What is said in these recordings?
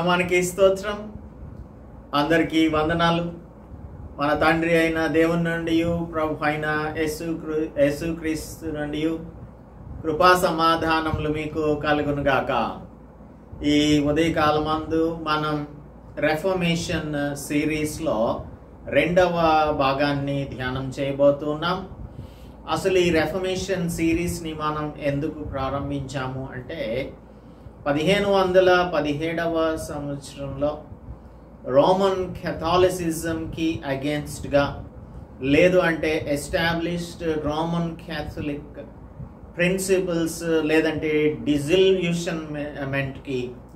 నామానికి స్తోత్రం. అందరికీ వందనాలు. మన తండ్రి అయిన దేవుని నుండి ప్రభు అయిన యేసుక్రీస్తు నుండి కృపా సమాధానములు మీకు కలుగునుగాక. ఈ ఉదయకాలమందు మనం రెఫర్మేషన్ సిరీస్లో రెండవ భాగాన్ని ధ్యానం చేయబోతున్నాం. అసలు ఈ రెఫర్మేషన్ సిరీస్ని మనం ఎందుకు ప్రారంభించాము అంటే 1517వ సంవత్సరంలో రోమన్ కెథాలిసిజంకి అగేన్స్ట్గా, లేదు అంటే ఎస్టాబ్లిష్డ్ రోమన్ క్యాథలిక్ ప్రిన్సిపల్స్ లేదంటే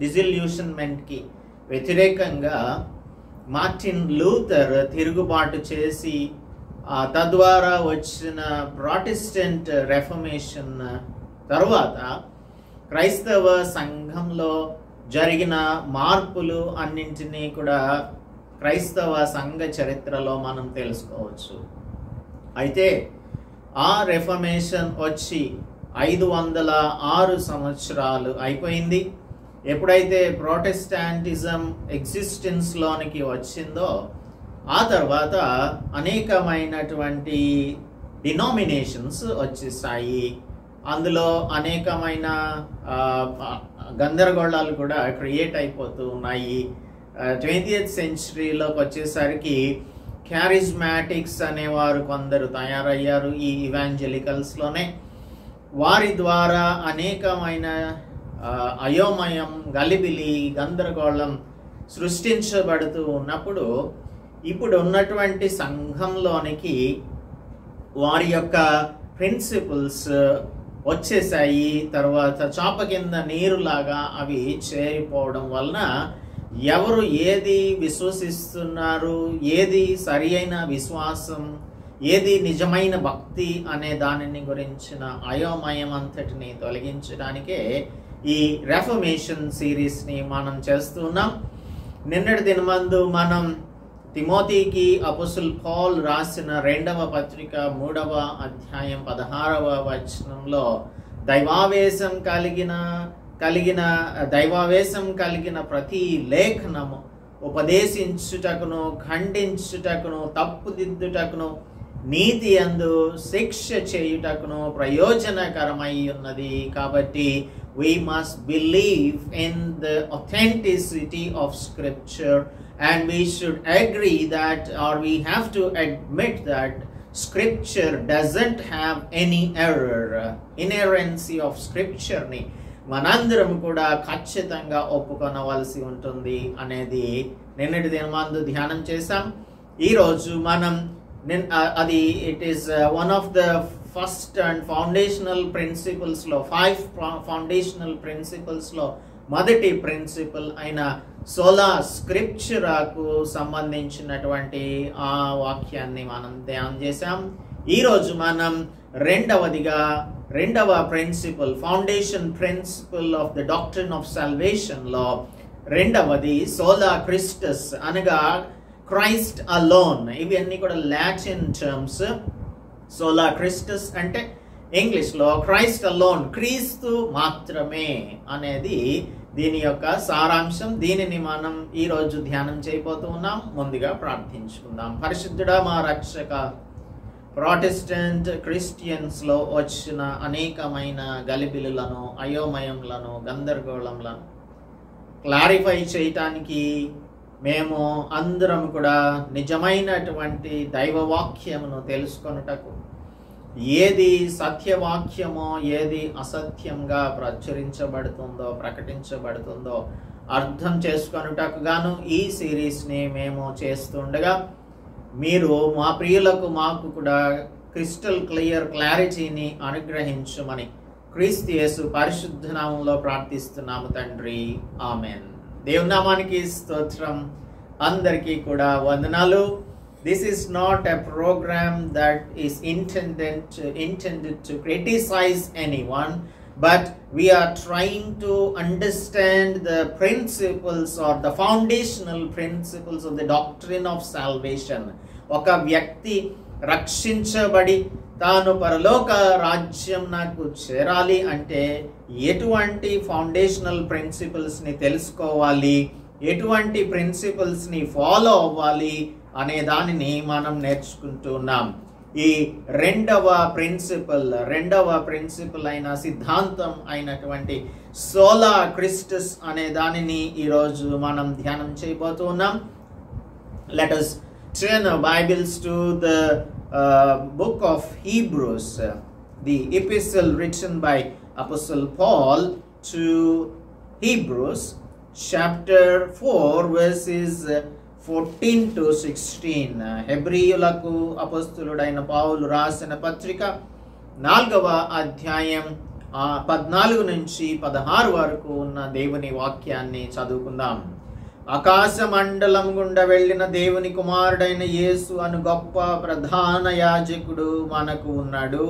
డిజిల్యూషన్మెంట్కి వ్యతిరేకంగా మార్టిన్ లూథర్ తిరుగుబాటు చేసి తద్వారా వచ్చిన ప్రాటెస్టెంట్ రెఫర్మేషన్ తరువాత క్రైస్తవ సంఘంలో జరిగిన మార్పులు అన్నింటినీ కూడా క్రైస్తవ సంఘ చరిత్రలో మనం తెలుసుకోవచ్చు. అయితే ఆ రెఫర్మేషన్ వచ్చి 506 సంవత్సరాలు అయిపోయింది. ఎప్పుడైతే ప్రొటెస్టాంటిజం ఎగ్జిస్టెన్స్లోనికి వచ్చిందో ఆ తర్వాత అనేకమైనటువంటి డినామినేషన్స్ వచ్చేసాయి. అందులో అనేకమైన గందరగోళాలు కూడా క్రియేట్ అయిపోతూ ఉన్నాయి. 20th సెంచరీలోకి వచ్చేసరికి క్యారిజ్మాటిక్స్ అనేవారు కొందరు తయారయ్యారు ఈ ఇవాంజలికల్స్లోనే. వారి ద్వారా అనేకమైన అయోమయం, గలిబిలి, గందరగోళం సృష్టించబడుతూ ఉన్నప్పుడు ఇప్పుడు ఉన్నటువంటి సంఘంలోనికి వారి యొక్క ప్రిన్సిపల్స్ వచ్చేసాయి. తర్వాత చాప కింద నీరులాగా అవి చేరిపోవడం వలన ఎవరు ఏది విశ్వసిస్తున్నారు, ఏది సరి అయిన విశ్వాసం, ఏది నిజమైన భక్తి అనే దానిని గురించిన అయోమయం అంతటిని తొలగించడానికే ఈ రెఫర్మేషన్ సిరీస్ని మనం చేస్తున్నాం. నిన్నటి దినమందు మనం తిమోతికి అపోస్తలుడు పౌలు రాసిన 2వ పత్రిక 3వ అధ్యాయం 16వ వచనంలో దైవావేశం కలిగిన ప్రతి లేఖనము ఉపదేశించుటకును, ఖండించుటకును, తప్పుదిద్దుటకును, నీతి యందు శిక్ష చేయుటకును ప్రయోజనకరమై ఉన్నది. కాబట్టి we must believe in the authenticity of scripture, and we should agree that, or we have to admit that scripture doesn't have any error. Inerrancy of scripture ni మనందరం కూడా ఖచ్చితంగా ఒప్పుకొనవలసి ఉంటుంది అనేది నిన్నటి దినమందు ధ్యానం చేశాం. ఈరోజు మనం అది it is one of the first and foundational ప్రిన్సిపల్స్లో 5 ఫౌండేషనల్ ప్రిన్సిపల్స్లో మొదటి ప్రిన్సిపల్ అయిన సోలా స్క్రిప్చరాకు సంబంధించినటువంటి ఆ వాక్యాన్ని మనం ధ్యానం చేశాం. ఈరోజు మనం రెండవ principle, foundation principle of the doctrine of సాల్వేషన్లో రెండవది సోలా క్రిస్టస్ అనగా క్రైస్ట్ అలోన్. ఇవన్నీ కూడా లాటిన్ టర్మ్స్. సోలా క్రిస్టస్ అంటే ఇంగ్లీష్లో క్రైస్ట్ అలోన్, క్రీస్తు మాత్రమే అనేది దీని యొక్క సారాంశం. దీనిని మనం ఈరోజు ధ్యానం చేయబోతూ ఉన్నాం. ముందుగా ప్రార్థించుకుందాం. పరిశుద్ధుడా మా రక్షక, ప్రొటెస్టెంట్ క్రిస్టియన్స్లో వచ్చిన అనేకమైన గలిబిలులను, అయోమయంలను, గందరగోళంలను క్లారిఫై చేయటానికి మేము అందరం కూడా నిజమైనటువంటి దైవవాక్యమును తెలుసుకొనుటకు, ఏది సత్యవాక్యమో ఏది అసత్యంగా ప్రకటించబడుతుందో అర్థం చేసుకొనుటకు గాను ఈ సిరీస్ని మేము చేస్తుండగా మీరు మా ప్రియులకు మాకు కూడా క్రిస్టల్ క్లియర్ క్లారిటీని అనుగ్రహించమని క్రీస్తు యేసు పరిశుద్ధ నామంలో ప్రార్థిస్తున్నాము తండ్రి, ఆమెన్. దేవుని నామానికి స్తోత్రం. అందరికీ కూడా వందనాలు. This is not a program that is intended to criticize anyone, but we are trying to understand the principles or the foundational principles of the doctrine of salvation. ఒక వ్యక్తి రక్షించబడి తాను పరలోక రాజ్యం నాకు చేరాలి అంటే ఎటువంటి ఫౌండేషనల్ ప్రిన్సిపల్స్ని తెలుసుకోవాలి, ఎటువంటి ప్రిన్సిపల్స్ని ఫాలో అవ్వాలి అనే దానిని మనం నేర్చుకుంటున్నాం. ఈ రెండవ ప్రిన్సిపల్ అయిన సిద్ధాంతం అయినటువంటి సోలా క్రిస్టస్ అనే దానిని ఈరోజు మనం ధ్యానం చేయబోతున్నాం. Let us turn our Bibles to the book of Hebrews, the epistle written by Apostle Paul to Hebrews, chapter 4, verses 14 to 16. హెబ్రీయులకు అపోస్తలుడైన పౌలు రాసిన పత్రిక 4వ అధ్యాయం 14 నుంచి 16 వరకు ఉన్న దేవుని వాక్యాన్ని చదువుకుందాం. ఆకాశ మండలం గుండా వెళ్ళిన దేవుని కుమారుడైన యేసు అను గొప్ప ప్రధాన యాజకుడు మనకు ఉన్నాడు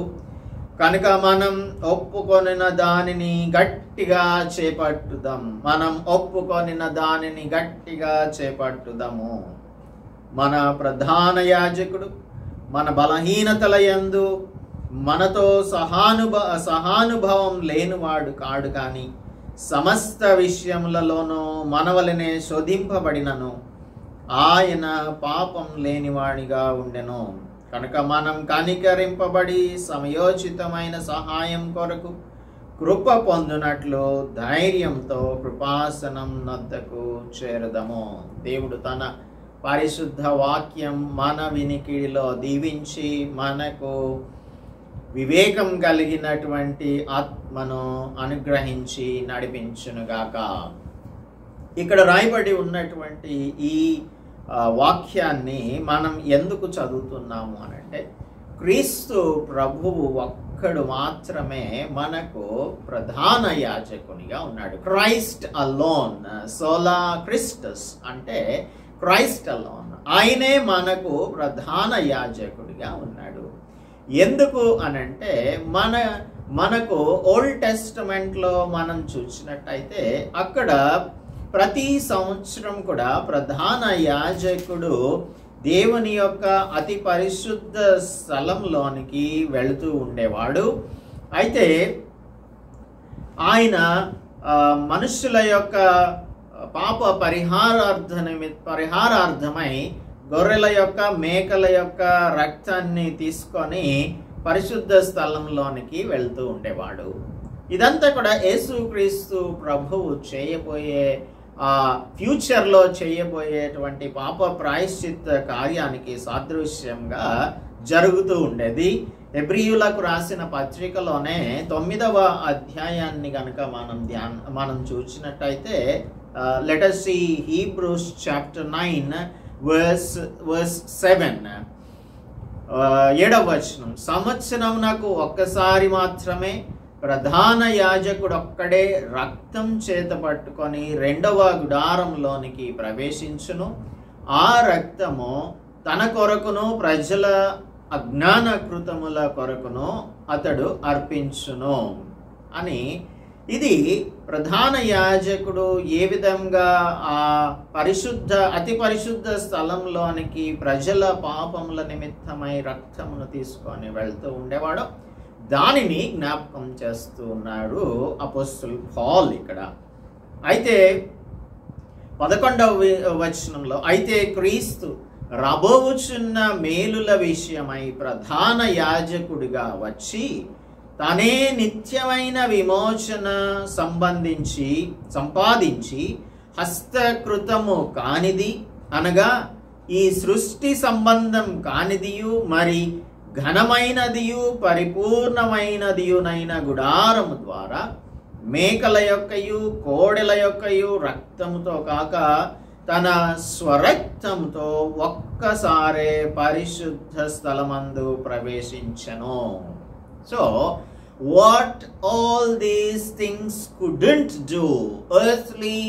కనుక మనం ఒప్పుకొనిన దానిని గట్టిగా చేపట్టుదాము. మన ప్రధాన యాజకుడు మన బలహీనతల యందు మనతో సహానుభవం లేనివాడు కాడు, కానీ సమస్త విషయములలోనూ మనవలనే శోధింపబడినను ఆయన పాపం లేనివాడిగా ఉండెను. కనుక మనం కనికరింపబడి సమయోచితమైన సహాయం కొరకు కృప పొందునట్లు ధైర్యంతో కృపాసనం నద్దకు చేరదము. దేవుడు తన పరిశుద్ధ వాక్యం మన వినికిడిలో దీవించి మనకు వివేకం కలిగినటువంటి ఆత్మను అనుగ్రహించి నడిపించునుగాక. ఇక్కడ రాయబడి ఉన్నటువంటి ఈ వాక్యాన్ని మనం ఎందుకు చదువుతున్నాము అనంటే, క్రీస్తు ప్రభువు ఒక్కడు మాత్రమే మనకు ప్రధాన యాజకునిగా ఉన్నాడు. క్రైస్ట్ అలోన్, సోలా క్రిస్టస్ అంటే క్రైస్ట్ అలోన్, ఆయనే మనకు ప్రధాన యాజకుడిగా ఉన్నాడు. ఎందుకు అనంటే మనకు ఓల్డ్ టెస్టమెంట్లో మనం చూసినట్టయితే అక్కడ ప్రతి సంవత్సరం కూడా ప్రధాన యాజకుడు దేవుని యొక్క అతి పరిశుద్ధ స్థలంలోనికి వెళుతూ ఉండేవాడు. అయితే ఆయన మనుషుల యొక్క పాప పరిహారార్థమై గొర్రెల యొక్క మేకల యొక్క రక్తాన్ని తీసుకొని పరిశుద్ధ స్థలంలోనికి వెళ్తూ ఉండేవాడు. ఇదంతా కూడా యేసుక్రీస్తు ప్రభువు చేయబోయే ఫ్యూచర్లో చేయబోయేటువంటి పాప ప్రాయశ్చిత్త కార్యానికి సాదృశ్యంగా జరుగుతూ ఉండేది. హెబ్రీయులకు రాసిన పత్రికలోనే 9వ అధ్యాయాన్ని కనుక మనం చూసినట్టయితే, let us see Hebrews chapter 9 verse 7. 7వ వచనం, సంవత్సరమునకు ఒక్కసారి మాత్రమే ప్రధాన యాజకుడు ఒక్కడే రక్తం చేత పట్టుకొని రెండవ గుడారంలోనికి ప్రవేశించును. ఆ రక్తము తన కొరకును ప్రజల అజ్ఞాన కృతముల కొరకును అతడు అర్పించును అని. ఇది ప్రధాన యాజకుడు ఏ విధంగా ఆ అతి పరిశుద్ధ స్థలంలోనికి ప్రజల పాపముల నిమిత్తమై రక్తమును తీసుకొని వెళ్తూ ఉండేవాడు, దానిని జ్ఞాపకం చేస్తూ ఉన్నాడు అపోస్తలుడు పౌలు ఇక్కడ. అయితే 11వ వచనంలో, అయితే క్రీస్తు రాబోచున్న మేలుల విషయమై ప్రధాన యాజకుడిగా వచ్చి తనే నిత్యమైన విమోచన సంపాదించి హస్తకృతము కానిది అనగా ఈ సృష్టి సంబంధం కానిదియు మరి ఘనమైనదియు పరిపూర్ణమైనదియునైన గుడారము ద్వారా మేకల యొక్కయు కోడెల యొక్కయు రక్తముతో కాక తన స్వరక్తంతో ఒక్కసారే పరిశుద్ధ స్థలమందు ప్రవేశించెను. So what all these things couldn't do earthly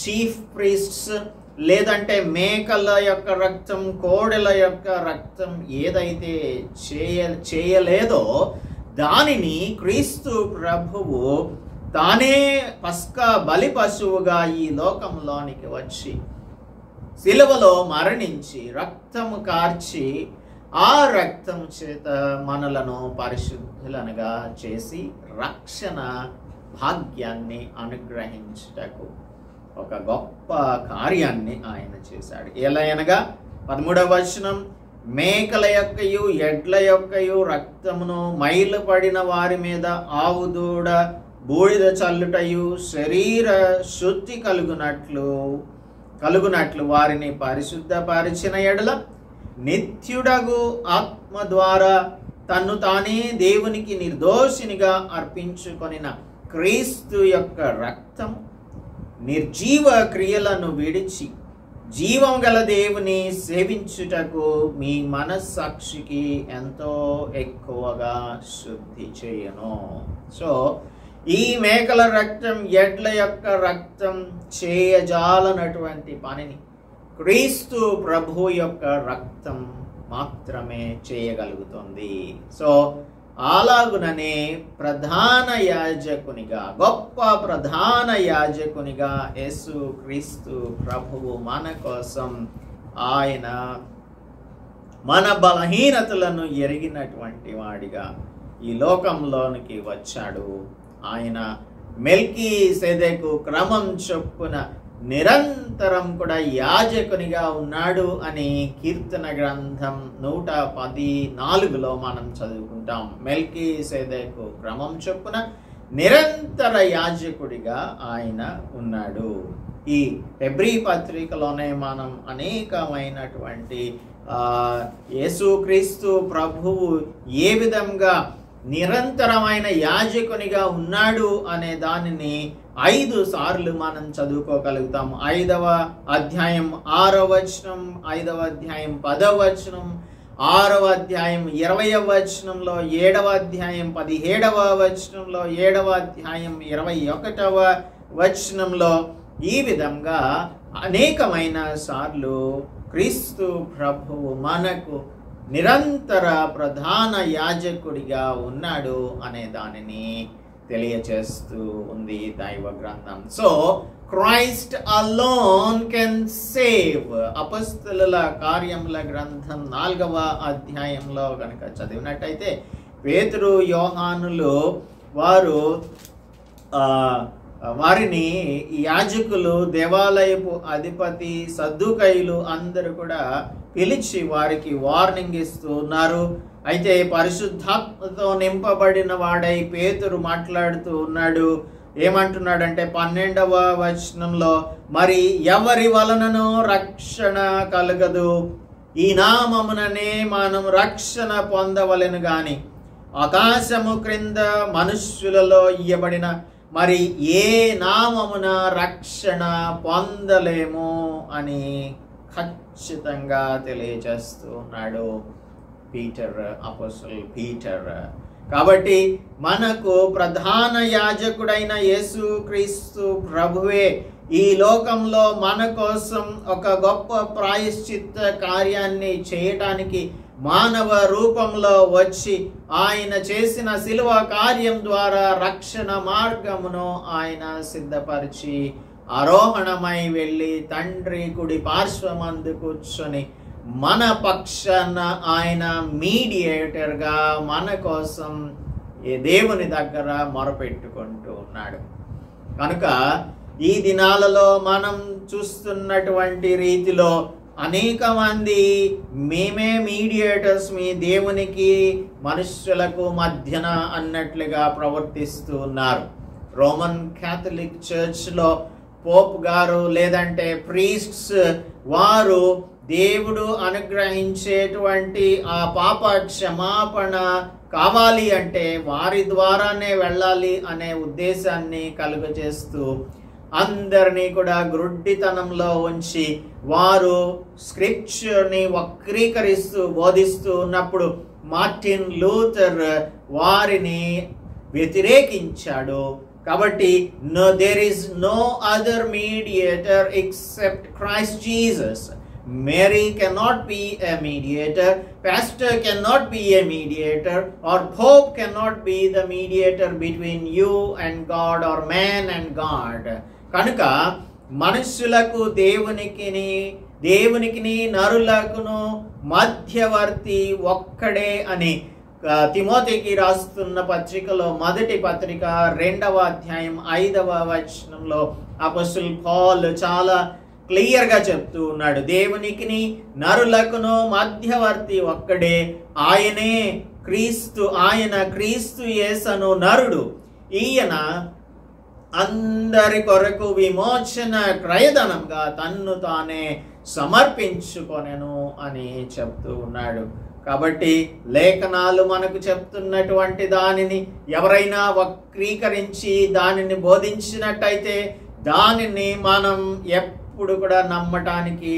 chief priests, లేదంటే మేకల యొక్క రక్తం కోడెల యొక్క రక్తం ఏదైతే చేయలేదో దానిని క్రీస్తు ప్రభువు తానే పస్కా బలి పశువుగా ఈ లోకంలోనికి వచ్చి సిలువలో మరణించి రక్తము కార్చి ఆ రక్తం చేత మనలను పరిశుద్ధులనుగా చేసి రక్షణ భాగ్యాన్ని అనుగ్రహించుటకు ఒక గొప్ప కార్యాన్ని ఆయన చేశాడు. ఎలా అనగా 13వ వచనం, మేకల యొక్కయు ఎడ్ల యొక్కయు రక్తమును మైలు పడిన వారి మీద ఆవు దూడ బూడిద చల్లుటయు శరీర శుద్ధి కలుగునట్లు వారిని పరిశుద్ధపరిచిన ఎడల నిత్యుడగు ఆత్మ ద్వారా తన్ను తానే దేవునికి నిర్దోషినిగా అర్పించుకొనిన క్రీస్తు యొక్క రక్తం నిర్జీవ క్రియలను విడిచి జీవం గల దేవుని సేవించుటకు మీ మనస్సాక్షికి ఎంతో ఎక్కువగా శుద్ధి చేయను. సో ఈ మేకల రక్తం, ఎడ్ల యొక్క రక్తం చేయజాలనటువంటి పనిని క్రీస్తు ప్రభు యొక్క రక్తం మాత్రమే చేయగలుగుతుంది. సో అలాగుననే ప్రధాన యాజకునిగా, గొప్ప ప్రధాన యాజకునిగా యేసు క్రీస్తు ప్రభువు మన కోసం ఆయన మన బలహీనతలను ఎరిగినటువంటి వాడిగా ఈ లోకంలోనికి వచ్చాడు. ఆయన మెల్కీసెదెకు క్రమం చొప్పున నిరంతరం కూడా యాజకునిగా ఉన్నాడు అని కీర్తన గ్రంథం 114లో మనం చదువుకుంటాం. మెల్కీసెదెకు క్రమం చొప్పున నిరంతర యాజకుడిగా ఆయన ఉన్నాడు. ఈ హెబ్రీ పత్రికలోనే మనం అనేకమైనటువంటి యేసుక్రీస్తు ప్రభువు ఏ విధంగా నిరంతరమైన యాజకునిగా ఉన్నాడు అనే దానిని 5 సార్లు మనం చదువుకోగలుగుతాం. 5వ అధ్యాయం 6వ వచనం, 5వ అధ్యాయం 10వ వచనం, 6వ అధ్యాయం 20వ వచనంలో, 7వ అధ్యాయం 17వ వచనంలో, 7వ అధ్యాయం 21వ వచనంలో ఈ విధంగా అనేకమైన సార్లు క్రీస్తు ప్రభువు మనకు నిరంతర ప్రధాన యాజకుడిగా ఉన్నాడు అనే దానిని తెలియచేస్తూ ఉంది దైవ గ్రంథం. So Christ alone can save. అపొస్తలుల కార్యముల గ్రంథం 4వ అధ్యాయంలో కనుక చదివినట్టయితే పేతురు, యోహానులు వారిని యాజకులు, దేవాలయపు అధిపతి, సద్దుకైలు అందరూ కూడా పిలిచి వారికి వార్నింగ్ ఇస్తూ ఉన్నారు. అయితే పరిశుద్ధాత్మతో నింపబడిన వాడై పేతురు మాట్లాడుతూ ఉన్నాడు. ఏమంటున్నాడంటే 12వ వచనంలో, మరి ఎవరి వలననో రక్షణ కలగదు, ఈ నామముననే మనం రక్షణ పొందవలెను గాని ఆకాశము క్రింద మనుష్యులలో ఇయ్యబడిన మరి ఏ నామమున రక్షణ పొందలేము అని ఖచ్చితంగా తెలియజేస్తూ ఉన్నాడు అపోస్తలుడు పీటర్. కాబట్టి మనకు ప్రధాన యాజకుడైన యేసుక్రీస్తు ప్రభువే ఈ లోకంలో మన కోసం ఒక గొప్ప ప్రాయశ్చిత్త కార్యాన్ని చేయటానికి మానవ రూపంలో వచ్చి ఆయన చేసిన శిలువ కార్యం ద్వారా రక్షణ మార్గమును ఆయన సిద్ధపరిచి ఆరోహణమై వెళ్ళి తండ్రి కుడి పార్శ్వమందు కూర్చొని మన పక్షాన ఆయన మీడియేటర్గా మన కోసం దేవుని దగ్గర మొరపెట్టుకుంటూ ఉన్నాడు. కనుక ఈ దినాలలో మనం చూస్తున్నటువంటి రీతిలో అనేక మంది మేమే మీడియేటర్స్, మీ దేవునికి మనుష్యులకు మధ్యన అన్నట్లుగా ప్రవర్తిస్తూ ఉన్నారు. రోమన్ క్యాథలిక్ చర్చ్లో పోప్ గారు లేదంటే ప్రీస్ట్స్ వారు దేవుడు అనుగ్రహించేటువంటి ఆ పాప క్షమాపణ కావాలి అంటే వారి ద్వారానే వెళ్ళాలి అనే ఉద్దేశాన్ని కలుగజేస్తూ అందరినీ కూడా గ్రుడ్డితనంలో ఉంచి వారు స్క్రిప్చర్ని వక్రీకరిస్తూ బోధిస్తూ ఉన్నప్పుడు మార్టిన్ లూథర్ వారిని వ్యతిరేకించాడు. కాబట్టి there is no other mediator except Christ Jesus. Mary cannot be a mediator, pastor cannot be a mediator, or pope cannot be the mediator between you and God or man and God. కనుక మనుషులకు దేవునికి నరులకును మధ్యవర్తి ఒక్కడే అని తిమోతికి రాస్తున్న పత్రికలో మొదటి పత్రిక 2వ అధ్యాయం 5వ వచనంలో అపోస్తలుడు పౌలు చాలా క్లియర్గా చెప్తూ ఉన్నాడు, దేవునికిని నరులకును మధ్యవర్తి ఒక్కడే, ఆయనే క్రీస్తు, ఆయన క్రీస్తు యేసను నరుడు, ఈయన అందరి కొరకు విమోచన క్రయధనంగా తన్ను తానే సమర్పించుకొనెను అని చెప్తూ ఉన్నాడు. కాబట్టి లేఖనాలు మనకు చెప్తున్నటువంటి దానిని ఎవరైనా వక్రీకరించి దానిని బోధించినట్టయితే దానిని మనం ఎప్పుడు కూడా నమ్మటానికి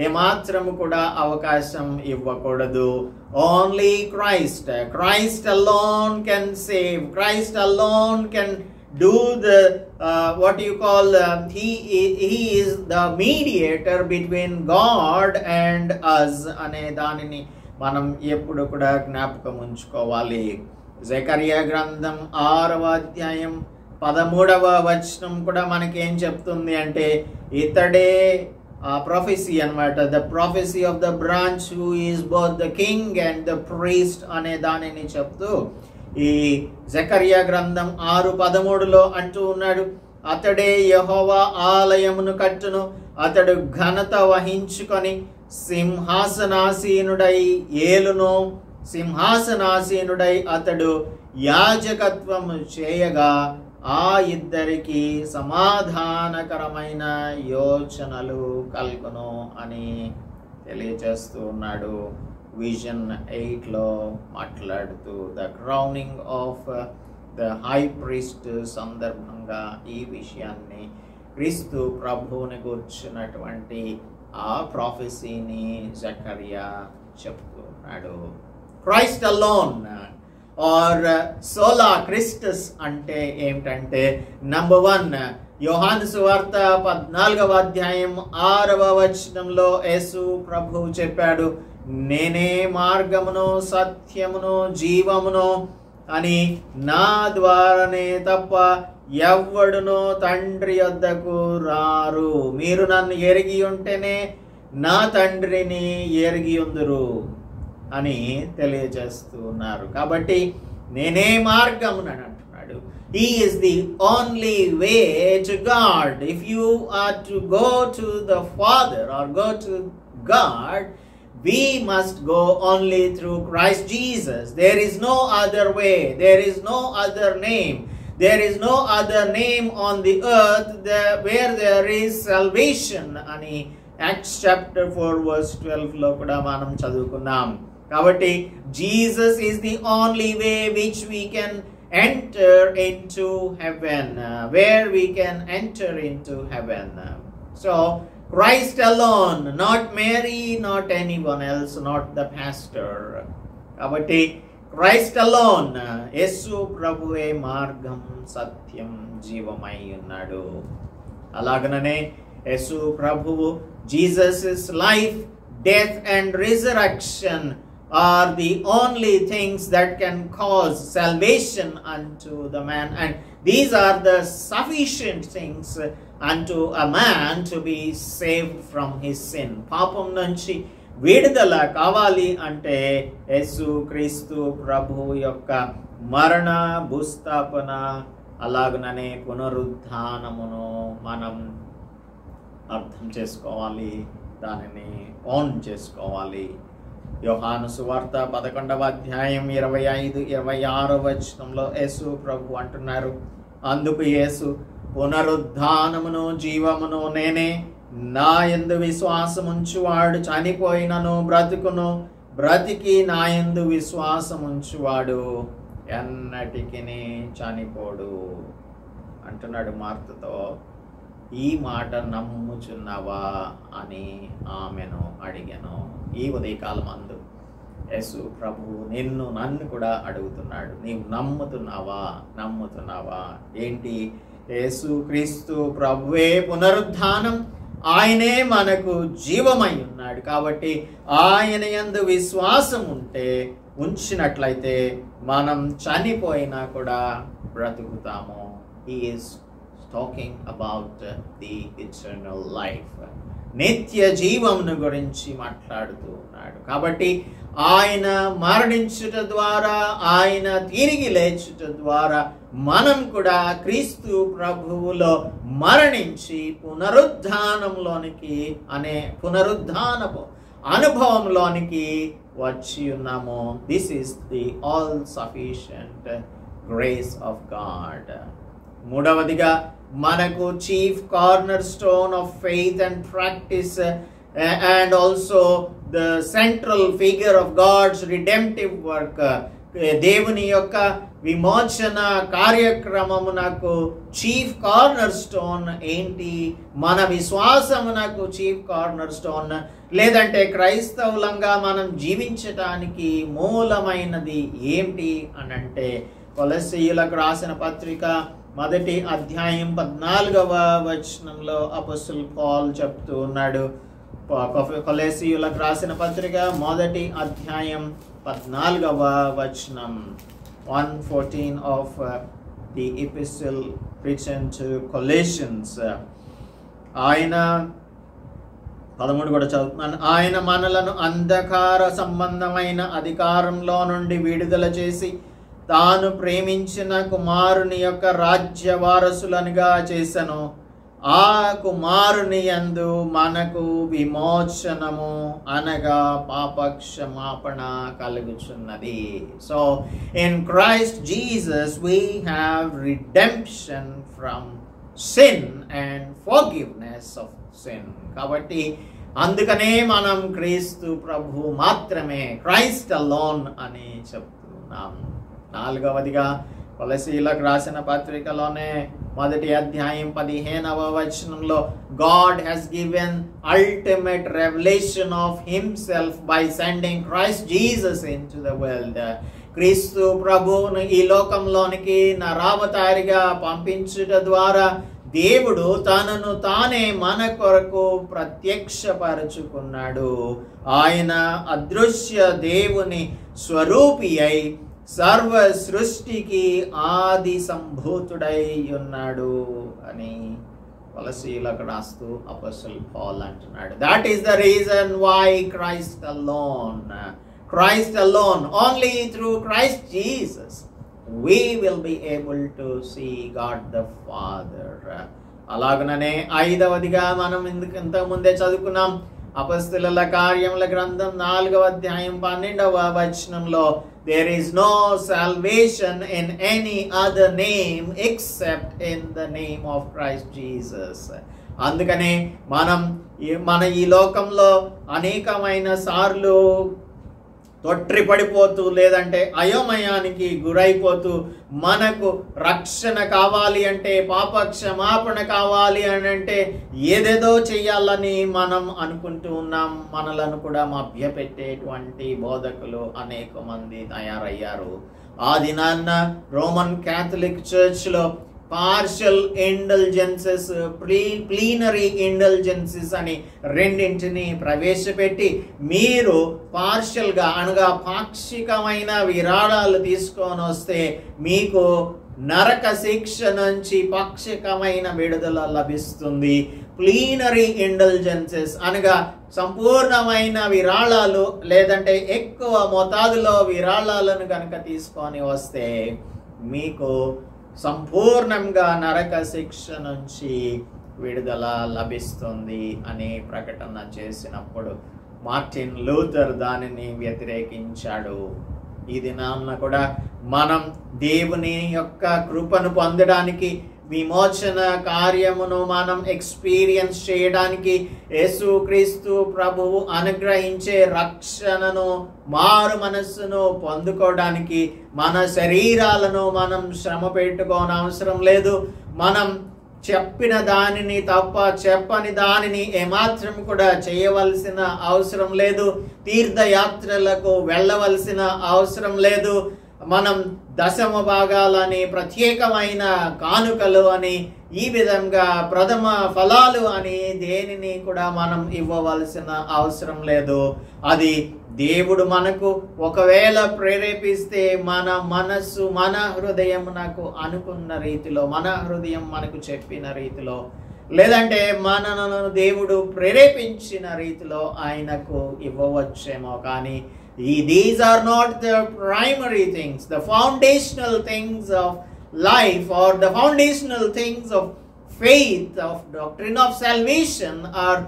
ఏమాత్రము కూడా అవకాశం ఇవ్వకూడదు. Only Christ alone can save, Christ alone can do the what you call he is the mediator between God and us అనే దానిని మనం ఎప్పుడు కూడా జ్ఞాపకం ఉంచుకోవాలి. జకరియా గ్రంథం 6వ అధ్యాయం 13వ వచనం కూడా మనకి ఏం చెప్తుంది అంటే, ఇతడే ప్రొఫెసీ అన్నమాట, the ప్రొఫెసీ of the branch who is both the king and the priest అనే దానిని చెప్తూ ఈ జకరియా గ్రంథం 6:13లో అంటూ ఉన్నాడు, అతడే యెహోవా ఆలయమును కట్టును, అతడు ఘనత వహించుకొని సింహాసనాసీనుడై ఏలును, సింహాసనాసీనుడై అతడు యాజకత్వము చేయగా ఆ ఇద్దరికి సమాధానకరమైన యోచనలు కలుగును అని తెలియజేస్తూ ఉన్నాడు. విజన్ 8లో మాట్లాడుతూ the crowning of the high priest సందర్భంగా ఈ విషయాన్ని క్రీస్తు ప్రభువుని కూర్చున్నటువంటి ఆ ప్రాఫెసీని జకరియా చెప్తూ ఉన్నాడు. క్రైస్ట్ అలోన్ ఆర్ సోలా క్రిస్టస్ అంటే ఏమిటంటే, నంబర్ 1 యోహాను సువార్త 14వ అధ్యాయం 6వ వచనంలో యేసు ప్రభువు చెప్పాడు, నేనే మార్గమును సత్యమును జీవమును అని, నా ద్వారానే తప్ప ఎవ్వడునో తండ్రి వద్దకు రారు, మీరు నన్ను ఎరిగి ఉంటేనే నా తండ్రిని ఎరిగి ఉందురు అని తెలియజేస్తూ ఉన్నారు. కాబట్టి నేనే మార్గమును అని అంటున్నాడు. He is the only way to God. If you are to go to the Father or go to God, we must go only through Christ Jesus. There is no other way. There is no other name. There is no other name on the earth where there is salvation. అని Acts chapter 4 verse 12లో కూడా మనం చదువుకున్నాం. కాబట్టి Jesus is the only way which we can enter into heaven, where we can enter into heaven. So Christ alone, not Mary, not anyone else, not the pastor. కాబట్టి Christ alone, యేసు ప్రభువే మార్గం సత్యం జీవమై ఉన్నాడు. అలాగనే యేసు ప్రభువు Jesus life, death and resurrection are the only things that can cause salvation unto the man, and these are the sufficient things unto a man to be saved from his sin. పాపం నుంచి విడుదల కావాలి అంటే యేసు క్రీస్తు ప్రభు యొక్క మరణ, భూస్థాపన, అలాగనే పునరుద్ధానమును మనం అర్థం చేసుకోవాలి, దానిని ఓన్ చేసుకోవాలి. యోహాను సువార్త 11వ అధ్యాయం 25-26 వచనంలో యేసు ప్రభు అంటున్నారు, అందుకు యేసు, పునరుద్ధానమును జీవమును నేనే, నా యందు విశ్వాసముంచువాడు చనిపోయినను బ్రతుకును, బ్రతికి నా యందు విశ్వాసముంచువాడు ఎన్నటికి చనిపోడు అంటున్నాడు మార్తతో. ఈ మాట నమ్ముచున్నావా అని ఆమెను అడిగాను. ఈ ఉదయకాలం అందు యేసు ప్రభువు నన్ను కూడా అడుగుతున్నాడు, నీవు నమ్ముతున్నావా? ఏంటి? యేసు క్రీస్తు ప్రభువే పునరుద్ధానం, ఆయనే మనకు జీవమై ఉన్నాడు. కాబట్టి ఆయన యందు విశ్వాసం ఉంచినట్లయితే మనం చనిపోయినా కూడా బ్రతుకుతాము. He is talking about the eternal life, నిత్య జీవమును గురించి మాట్లాడుతూ ఉన్నాడు. కాబట్టి ఆయన మరణించుట ద్వారా, ఆయన తిరిగి లేచుట ద్వారా మనం కూడా క్రీస్తు ప్రభువులో మరణించి పునరుద్ధానంలోనికి పునరుద్ధానపు అనుభవంలోనికి వచ్చి ఉన్నాము. This is the all sufficient grace of God. మూడవదిగా మనకు chief corner stone of faith and practice and also the central figure of God's redemptive work, దేవుని యొక్క విమోచన కార్యక్రమమునకు చీఫ్ కార్నర్ స్టోన్ ఏంటి? మన విశ్వాసమునకు చీఫ్ కార్నర్ స్టోన్, లేదంటే క్రైస్తవులంగా మనం జీవించటానికి మూలమైనది ఏమిటి అని అంటే, కొలస్సీయులకు రాసిన పత్రిక 1వ అధ్యాయం 14వ వచనంలో అపోస్తలుడు పౌలు చెప్తూ ఉన్నాడు. కొలస్సీయులకు రాసిన పత్రిక 1వ అధ్యాయం 14వ వచనం, 1:14 of the epistle written to Colossians. ఆయన 13 కూడా చదువుతున్నాను. ఆయన మనలను అంధకార సంబంధమైన అధికారంలో నుండి విడుదల చేసి తాను ప్రేమించిన కుమారుని యొక్క రాజ్య వారసులనుగా చేసెను. ఆ కుమారుని యందు మనకు విమోచనము అనగా పాపక్షమాపణ కలుగుచున్నది. So in Christ Jesus we have redemption from sin and forgiveness of sin. కాబట్టి అందుకనే మనం క్రీస్తు ప్రభు మాత్రమే, క్రైస్ట్ అలోన్ అని చెప్తున్నాం. 4వదిగా కొలస్సీయులకు రాసిన పత్రికలోనే 1వ అధ్యాయం 15వ వచనంలో, God has given ultimate revelation of himself by sending Christ Jesus into the world. క్రీస్తు ప్రభువును ఈ లోకంలోనికి నరావతారిగా పంపించుట ద్వారా దేవుడు తనను తానే మన కొరకు ప్రత్యక్షపరచుకున్నాడు. ఆయన అదృశ్య దేవుని స్వరూపి అయి సర్వ సృష్టికి ఆది సంభూతుడై ఉన్నాడు అని కొలస్సీయులకు రాస్తూ అపోస్తలుడు పౌలు అంటున్నాడు. That is the reason why Christ alone, only through Christ Jesus we will be able to see God the Father. అలాగనే 5వదిగా మనం ఇంతకు ముందే చదువుకున్నాం, అపొస్తలుల కార్యముల గ్రంథం 4వ అధ్యాయం 12వ వచనంలో, there is no salvation in any other name except in the name of Christ Jesus. అందుకనే మన ఈ లోకంలో అనేకమైన సార్లు తొట్టిపడిపోతూ లేదంటే అయోమయానికి గురైపోతూ మనకు రక్షణ కావాలి అంటే, పాప క్షమాపణ కావాలి అని అంటే ఏదేదో చెయ్యాలని మనం అనుకుంటూ ఉన్నాం. మనలను కూడా మభ్యపెట్టేటువంటి బోధకులు అనేక మంది తయారయ్యారు. ఆ దినాన్న రోమన్ క్యాథలిక్ చర్చ్లో పార్షల్ ఇండల్జెన్సెస్, ప్లీనరీ ఇండల్జెన్సెస్ అని రెండింటిని ప్రవేశపెట్టి, మీరు పార్షల్గా అనగా పాక్షికమైన విరాళాలు తీసుకొని వస్తే మీకు నరక శిక్ష నుంచి పాక్షికమైన విడుదల లభిస్తుంది. ప్లీనరీ ఇండల్జెన్సెస్ అనగా సంపూర్ణమైన విరాళాలు లేదంటే ఎక్కువ మోతాదులో విరాళాలను కనుక తీసుకొని వస్తే మీకు సంపూర్ణంగా నరక శిక్ష నుంచి విడుదల లభిస్తుంది అని ప్రకటన చేసినప్పుడు మార్టిన్ లూథర్ దానిని వ్యతిరేకించాడు. ఈ దినాన్న కూడా మనం దేవుని యొక్క కృపను పొందడానికి, విమోచన కార్యమును మనం ఎక్స్పీరియన్స్ చేయడానికి, యేసుక్రీస్తు ప్రభువు అనుగ్రహించే రక్షణను, మారు మనస్సును పొందుకోవడానికి మన శరీరాలను మనం శ్రమ పెట్టుకోనవసరం లేదు. మనం చెప్పిన దానిని తప్ప చెప్పని దానిని ఏమాత్రం కూడా చేయవలసిన అవసరం లేదు. తీర్థయాత్రలకు వెళ్ళవలసిన అవసరం లేదు. మనం దశమ భాగాలని, ప్రత్యేకమైన కానుకలు అని, ఈ విధంగా ప్రథమ ఫలాలు అని దేనిని కూడా మనం ఇవ్వవలసిన అవసరం లేదు. అది దేవుడు మనకు ఒకవేళ ప్రేరేపిస్తే మన మనస్సు, మన హృదయం నాకు అనుకున్న రీతిలో, మన హృదయం మనకు చెప్పిన రీతిలో, లేదంటే మనను దేవుడు ప్రేరేపించిన రీతిలో ఆయనకు ఇవ్వవచ్చేమో. కానీ These are not the primary things. The foundational things of life, or the foundational things of faith, of doctrine of salvation, are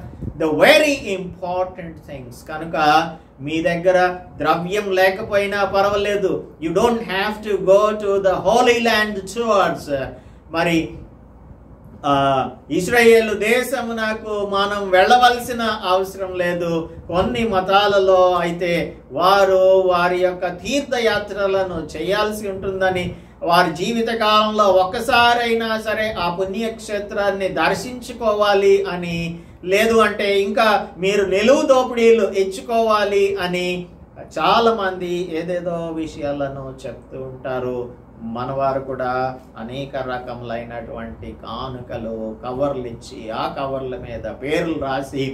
the very important things. Kanuka మీ దగ్గర ద్రవ్యం లేకపోయినా పర్వాలేదు, you don't have to go to the Holy Land tours. మరి ఇశ్రాయేలు దేశమునకు మనం వెళ్ళవలసిన అవసరం లేదు. కొన్ని మతాలలో అయితే వారు వారి యొక్క తీర్థయాత్రలను చేయాల్సి ఉంటుందని, వారి జీవిత కాలంలో ఒక్కసారైనా సరే ఆ పుణ్యక్షేత్రాన్ని దర్శించుకోవాలి అని, లేదు అంటే ఇంకా మీరు నిలువు దోపిడీలు ఇచ్చుకోవాలి అని చాలా మంది ఏదేదో విషయాలను చెప్తూ ఉంటారు. మనవారు కూడా అనేక రకములైనటువంటి కానుకలు, కవర్లు ఇచ్చి ఆ కవర్ల మీద పేర్లు రాసి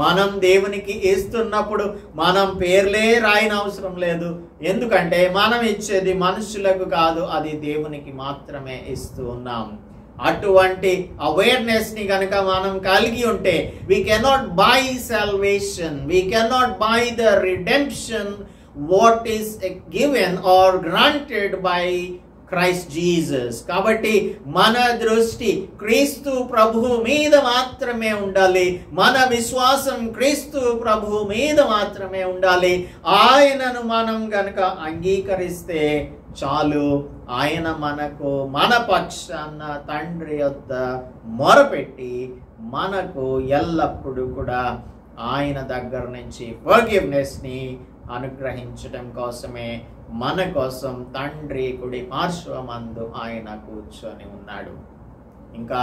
మనం దేవునికి ఇస్తున్నప్పుడు మనం పేర్లే రాయనవసరం లేదు. ఎందుకంటే మనం ఇచ్చేది మనుషులకు కాదు, అది దేవునికి మాత్రమే ఇస్తూ ఉన్నాం. అటువంటి అవేర్నెస్ ని కనుక మనం కలిగి ఉంటే, we cannot buy salvation, we cannot buy the redemption what is given or granted by Christ Jesus. కాబట్టి మన దృష్టి క్రీస్తు ప్రభువు మీద మాత్రమే ఉండాలి. మన విశ్వాసం క్రీస్తు ప్రభువు మీద మాత్రమే ఉండాలి. ఆయనను మనం గనక అంగీకరిస్తే చాలు. ఆయన మనకు మన పక్షాన తండ్రి యొద్ద మొరపెట్టి మనకు ఎల్లప్పుడూ కూడా ఆయన దగ్గర నుంచి ఫర్గివ్నెస్ ని అనుగ్రహించడం కోసమే మన కోసం తండ్రి కుడి పార్శ్వమందు ఆయన కూర్చొని ఉన్నాడు. ఇంకా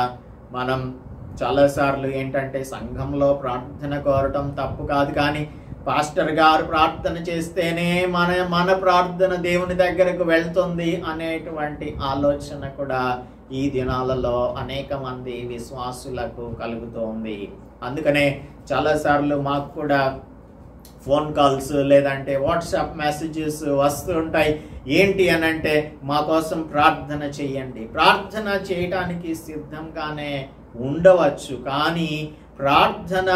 మనం చాలాసార్లు ఏంటంటే సంఘంలో ప్రార్థన కోరటం తప్పు కాదు, కానీ పాస్టర్ గారు ప్రార్థన చేస్తేనే మన ప్రార్థన దేవుని దగ్గరకు వెళ్తుంది అనేటువంటి ఆలోచన కూడా ఈ దినాలలో అనేక మంది విశ్వాసులకు కలుగుతోంది. అందుకనే చాలాసార్లు మాకు కూడా ఫోన్ కాల్స్ లేదంటే వాట్సాప్ మెసేజెస్ వస్తూ ఉంటాయి. ఏంటి అని అంటే, మా కోసం ప్రార్థన చేయండి. ప్రార్థన చేయటానికి సిద్ధంగానే ఉండవచ్చు, కానీ ప్రార్థన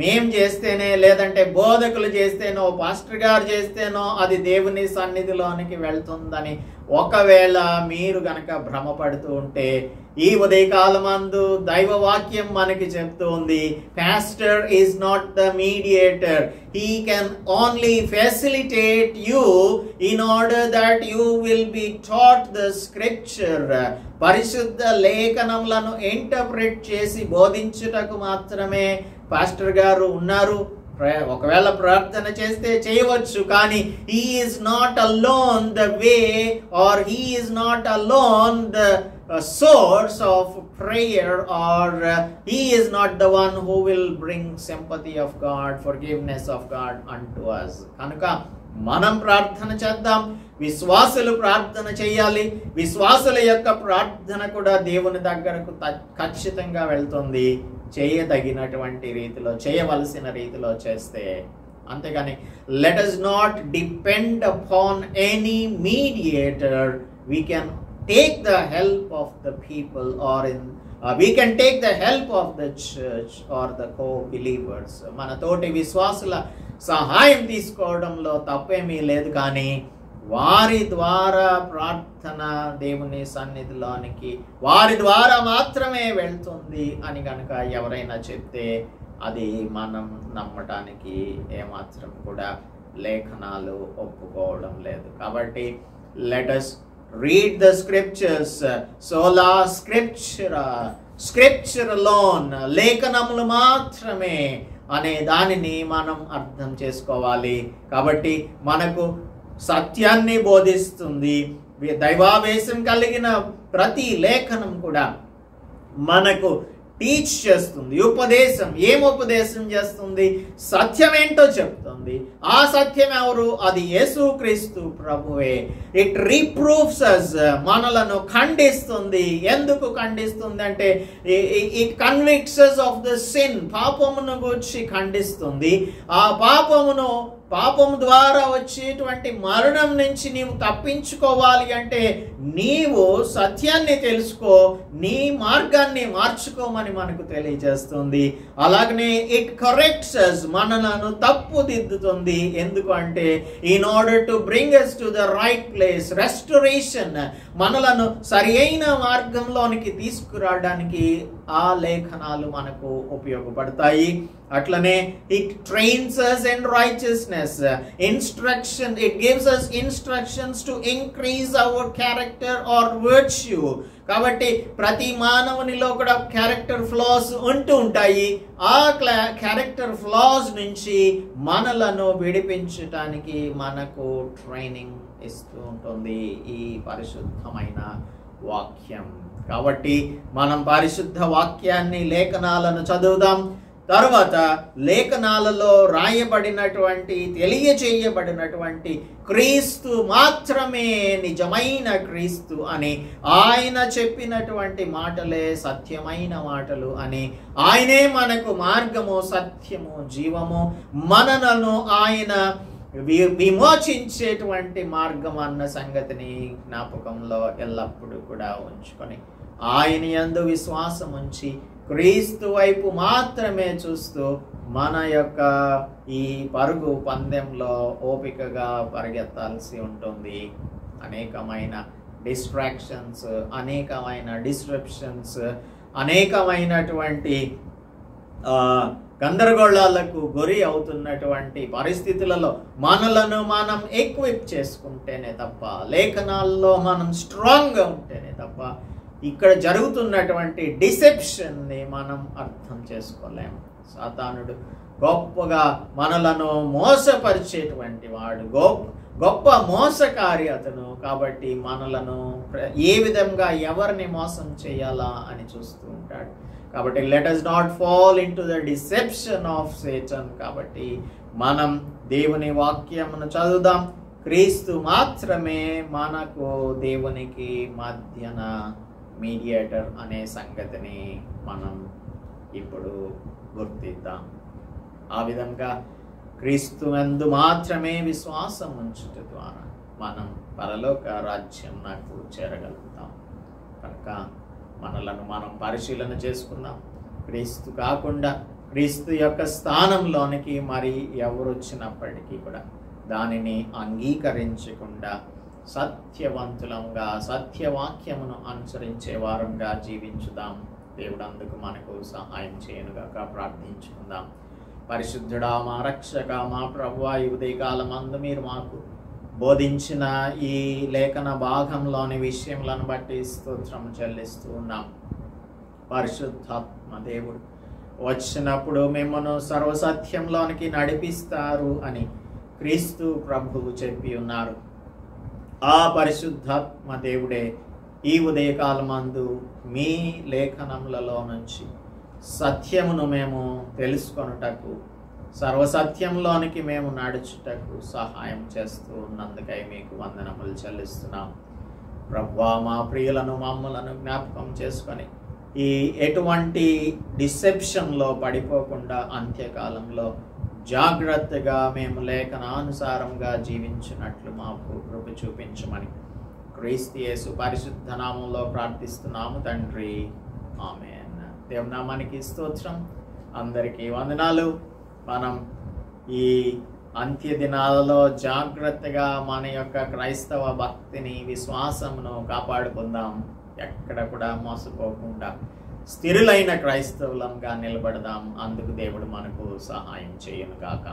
మేం చేస్తేనే, లేదంటే బోధకులు చేస్తేనో, పాస్టర్ గారు చేస్తేనో అది దేవుని సన్నిధిలోనికి వెళ్తుందని ఒకవేళ మీరు గనక భ్రమపడుతూ ఉంటే, ఈ ఉదయకాలమందు దైవ వాక్యం మనకి చెప్తుంది, pastor is not the mediator, he can only facilitate you in order that you will be taught the scripture. పరిశుద్ధ లేఖనములను ఇంటర్ప్రిట్ చేసి బోధించుటకు మాత్రమే పాస్టర్ గారు ఉన్నారు. ఒకవేళ ప్రార్థన చేస్తే చేయవచ్చు, కానీ he is not alone the way, or he is not alone the source of prayer, or he is not the one who will bring sympathy of God, forgiveness of God unto us. కనుక మనం ప్రార్థన చేద్దాం, విశ్వాసులు ప్రార్థన చేయాలి. విశ్వాసుల యొక్క ప్రార్థన కూడా దేవుని దగ్గరకు ఖచ్చితంగా వెళ్తుంది, చేయదగినటువంటి రీతిలో, చేయవలసిన రీతిలో చేస్తే. అంతేగాని let us not depend upon any mediator. We can take the help of the people, or we can take the help of the church or the co-believers. మన తోటి విశ్వాసుల సహాయం తీసుకోవడంలో తప్పేమీ లేదు, కానీ వారి ద్వారా ప్రార్థన దేవుని సన్నిధిలోనికి వారి ద్వారా మాత్రమే వెళ్తుంది అని కనుక ఎవరైనా చెప్తే అది మనం నమ్మటానికి ఏమాత్రం కూడా లేఖనాలు ఒప్పుకోవడం లేదు. కాబట్టి let us read the scriptures, sola scriptura, scripture alone, లేఖనములు మాత్రమే అనే దానిని మనం అర్థం చేసుకోవాలి. కాబట్టి మనకు సత్యాన్ని బోధిస్తుంది. దైవావేశం కలిగిన ప్రతి లేఖనం కూడా మనకు టీచ్ చేస్తుంది. ఉపదేశం ఏం ఉపదేశం చేస్తుంది? సత్యం ఏంటో చెప్తుంది. ఆ సత్యం ఎవరు? అది యేసుక్రీస్తు ప్రభువే. ఇట్ రిప్రూవ్స్ us, మనలను ఖండిస్తుంది. ఎందుకు ఖండిస్తుంది అంటే, it convicts us of the sin, పాపమును గురించి ఖండిస్తుంది. ఆ పాపం ద్వారా వచ్చేటువంటి మరణం నుంచి నీవు తప్పించుకోవాలి అంటే నీవు సత్యాన్ని తెలుసుకో, నీ మార్గాన్ని మార్చుకోమని మనకు తెలియజేస్తుంది. అలాగనే ఇట్ కరెక్ట్స్ us, మనలను తప్పుదిద్దుతుంది. ఎందుకంటే in order to bring us to the right place, restoration, మనలను సరి అయిన మార్గంలోనికి తీసుకురావడానికి ఆ లేఖనాలు మనకు ఉపయోగపడతాయి. అట్లనే it trains us in righteousness, instruction, it gives us instructions to increase our character or virtue. కాబట్టి ప్రతి మానవునిలో కూడా క్యారెక్టర్ ఫ్లాస్ ఉంటూ ఉంటాయి. ఆ క్యారెక్టర్ ఫ్లాస్ నుంచి మనలను విడిపించటానికి మనకు ట్రైనింగ్ ఇస్తూ ఉంటుంది ఈ పరిశుద్ధమైన వాక్యం. కాబట్టి మనం పరిశుద్ధ వాక్యాన్ని, లేఖనాలను చదువుదాం. తర్వాత లేఖనాలలో రాయబడినటువంటి, తెలియచేయబడినటువంటి క్రీస్తు మాత్రమే నిజమైన క్రీస్తు అని, ఆయన చెప్పినటువంటి మాటలే సత్యమైన మాటలు అని, ఆయనే మనకు మార్గము, సత్యము, జీవము, మనలను ఆయన విమోచించేటువంటి మార్గం అన్న సంగతిని జ్ఞాపకంలో ఎల్లప్పుడూ కూడా ఉంచుకొని ఆయన యందు విశ్వాసం ఉంచి క్రీస్తు వైపు మాత్రమే చూస్తూ మన యొక్క ఈ పరుగు పందెంలో ఓపికగా పరిగెత్తాల్సి ఉంటుంది. అనేకమైన డిస్ట్రాక్షన్స్, అనేకమైన డిస్ట్రప్షన్స్, అనేకమైనటువంటి గందరగోళాలకు గురి అవుతున్నటువంటి పరిస్థితులలో మనలను మనం ఎక్విప్ చేసుకుంటేనే తప్ప, లేఖనాల్లో మనం స్ట్రాంగ్గా ఉంటేనే తప్ప ఇక్కడ జరుగుతున్నటువంటి డిసెప్షన్ని మనం అర్థం చేసుకోలేము. సాతానుడు గొప్పగా మనలను మోసపరిచేటువంటి వాడు, గొప్ప మోసకారి అతను. కాబట్టి మనలను ఏ విధంగా ఎవరిని మోసం చేయాలా అని చూస్తూ ఉంటాడు. కాబట్టి let us not fall into the deception of Satan. కాబట్టి మనం దేవుని వాక్యమును చదువుదాం. క్రీస్తు మాత్రమే మనకు దేవునికి మధ్యన మీడియేటర్ అనే సంగతిని మనం ఇప్పుడు గుర్తిద్దాం. ఆ విధంగా క్రీస్తు యందు మాత్రమే విశ్వాసం ఉంచుట ద్వారా మనం పరలోక రాజ్యం నాకు చేరగలుగుతాం. కనుక మనలను మనం పరిశీలన చేసుకుందాం. క్రీస్తు కాకుండా క్రీస్తు యొక్క స్థానంలోనికి మరి ఎవరు వచ్చినప్పటికీ కూడా దానిని అంగీకరించకుండా సత్యవంతులంగా, సత్యవాక్యమును అనుసరించే వారంగా జీవించుదాం. దేవుడు అందుకు మనకు సహాయం చేయనుగాక. ప్రార్థించుకుందాం. పరిశుద్ధుడా, మా రక్షక, మా ప్రభువా, ఈ ఉదయకాలమందు మీరు మాకు బోధించిన ఈ లేఖన భాగంలోని విషయములను బట్టి స్తోత్రం చెల్లిస్తూ ఉన్నాం. పరిశుద్ధాత్మ దేవుడు వచ్చినప్పుడు మిమ్మను సర్వసత్యంలోనికి నడిపిస్తారు అని క్రీస్తు ప్రభువు చెప్పి ఉన్నారు. ఆ పరిశుద్ధాత్మ దేవుడే ఈ ఉదయకాలమందు మీ లేఖనములలో నుంచి సత్యమును మేము తెలుసుకొనుటకు, సర్వసత్యంలోనికి మేము నడుచుటకు సహాయం చేస్తూ ఉన్నందుకై మీకు వందనములు చెల్లిస్తున్నాం. ప్రభువా, మా ప్రియులను, మమ్మలను జ్ఞాపకం చేసుకొని ఈ ఎటువంటి డిసెప్షన్లో పడిపోకుండా అంత్యకాలంలో జాగ్రత్తగా మేము లేఖనానుసారంగా జీవించినట్లు మాకు కృప చూపించమని క్రీస్తు యేసు పరిశుద్ధ నామంలో ప్రార్థిస్తున్నాము తండ్రి. ఆమేన్. దేవుని నామానికి స్తోత్రం. అందరికీ వందనాలు. మనం ఈ అంత్య దినాలలో జాగ్రత్తగా మన యొక్క క్రైస్తవ భక్తిని, విశ్వాసమును కాపాడుకుందాం. ఎక్కడ కూడా మోసపోకుండా స్థిరులైన క్రైస్తవులంగా నిలబడదాం. అందుకు దేవుడు మనకు సహాయం చేయను గాక.